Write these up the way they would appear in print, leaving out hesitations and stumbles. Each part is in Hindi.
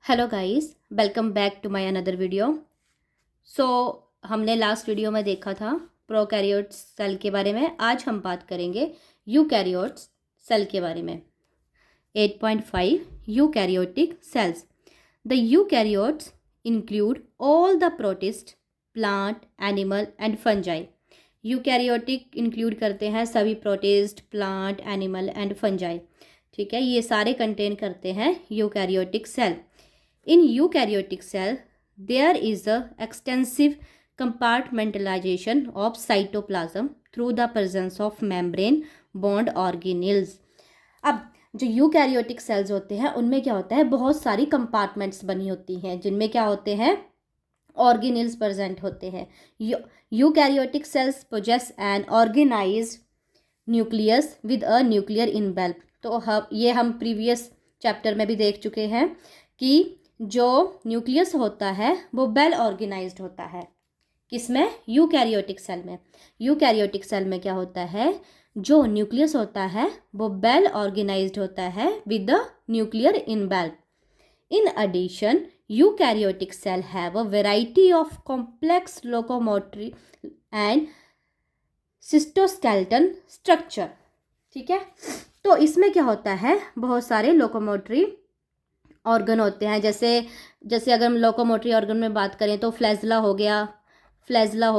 Hello guys, welcome back to my another video. So हमने लास्ट वीडियो में देखा था प्रोकैरियोट्स सेल के बारे में। आज हम बात करेंगे यूकैरियोट्स सेल के बारे में। 8.5 eukaryotic cells. The eukaryotes include all the protist, plant, animal and fungi. Eukaryotic include करते हैं सभी protist, plant, animal and fungi. ठीक है, ये सारे कंटेन करते हैं eukaryotic cell. In eukaryotic cell, there is a extensive compartmentalization of cytoplasm through the presence of membrane bond organelles. अब जो यूकैरियोटिक सेल्स होते हैं उनमें क्या होता है, बहुत सारी कंपार्टमेंट्स बनी होती हैं जिनमें क्या होते हैं, ऑर्गेनेल्स प्रेजेंट होते हैं। Eukaryotic cells possess an organized nucleus with a nuclear envelope. तो ये हम प्रीवियस चैप्टर में भी देख चुके हैं कि जो न्यूक्लियस होता है वो वेल ऑर्गेनाइज्ड होता है। किसमें? यूकैरियोटिक सेल में। यूकैरियोटिक सेल में क्या होता है, जो न्यूक्लियस होता है वो वेल ऑर्गेनाइज्ड होता है with the nuclear envelope. In addition eukaryotic cell have a variety of complex locomotory and cytoskeleton structure. ठीक है, तो इसमें क्या होता है, बहुत सारे लोकोमोटरी ऑर्गन होते हैं। जैसे अगर हम लोकोमोटरी ऑर्गन में बात करें तो फ्लैजला हो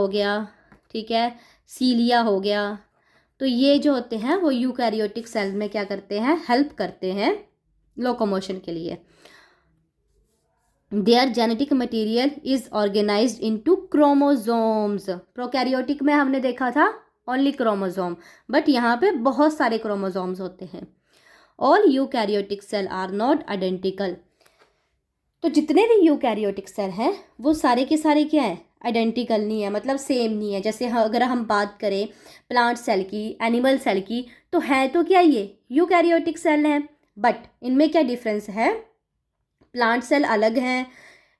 गया, ठीक है, सीलिया हो गया। तो ये जो होते हैं वो यूकैरियोटिक सेल में क्या करते हैं, हेल्प करते हैं लोकोमोशन के लिए। There genetic material is organised into chromosomes. Prokaryotic में हमने देखा था ओनली क्रोमोसोम, बट यहाँ पे बहुत सारे क्रोमोसोम्स होते हैं। All eukaryotic cell are not identical. तो जितने भी यूकैरियोटिक सेल हैं वो सारे के सारे क्या है, आइडेंटिकल नहीं है, मतलब सेम नहीं है। जैसे अगर हम बात करें प्लांट सेल की, एनिमल सेल की, तो है तो क्या ये यूकैरियोटिक सेल हैं, बट इनमें क्या डिफरेंस है, प्लांट सेल अलग हैं,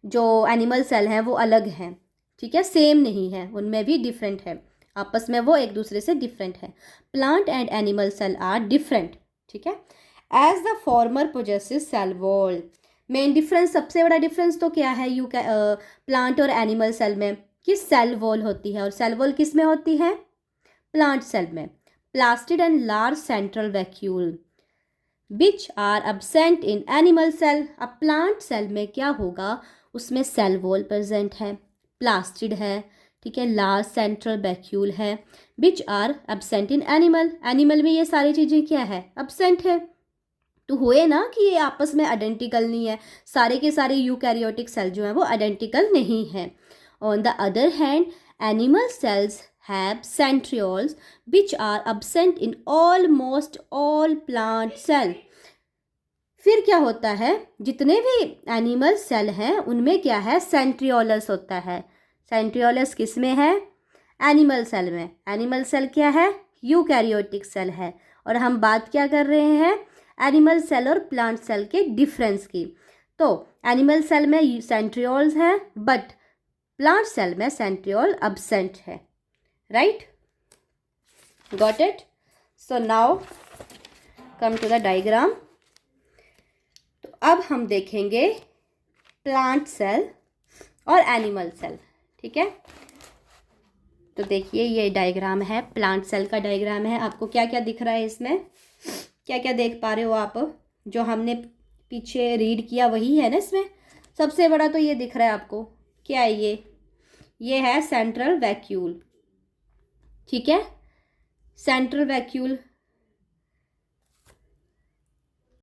जो एनिमल सेल हैं वो अलग हैं। ठीक है, सेम नहीं है, उनमें भी डिफरेंट है, आपस में वो एक दूसरे से डिफरेंट है। Plant and animal cell are different. ठीक है, as the former possesses cell wall. Main difference, सबसे बड़ा डिफरेंस तो क्या है प्लांट और एनिमल सेल में, कि सेल वॉल होती है। और सेल वॉल किस में होती है, प्लांट सेल में। Plastid and large central vacuole which are absent in animal cell. अब प्लांट सेल में क्या होगा, उसमें सेल वॉल प्रेजेंट है, प्लास्टिड है, ठीक है, लार्ज सेंट्रल वैक्यूल है, which are absent in animal में ये सारी चीज़ें क्या है, एब्सेंट है। तो हुए ना कि ये आपस में आइडेंटिकल नहीं है, सारे के सारे यूकैरियोटिक सेल जो हैं वो आइडेंटिकल नहीं है। On the other hand animal cells have centrioles which are absent in almost all plant cell. फिर क्या होता है, जितने भी एनिमल सेल हैं उनमें क्या है, सेंट्रियोलस होता है। सेंट्रियोलस किस में है, एनिमल सेल में। एनिमल सेल क्या है, यूकैरियोटिक सेल है। और हम बात क्या कर रहे हैं, एनिमल सेल और प्लांट सेल के डिफरेंस की। तो एनिमल सेल में सेंट्रियोल्स है, बट प्लांट सेल में सेंट्रियोल एब्सेंट है। Right, got it. So now come to the diagram. तो अब हम देखेंगे प्लांट सेल और एनिमल सेल। ठीक है, तो देखिए ये डायग्राम है, प्लांट सेल का डायग्राम है। आपको क्या क्या दिख रहा है इसमें, क्या क्या देख पा रहे हो आप, जो हमने पीछे रीड किया वही है ना इसमें। सबसे बड़ा तो ये दिख रहा है आपको, क्या है ये है सेंट्रल वैक्यूल। ठीक है, सेंट्रल वैक्यूल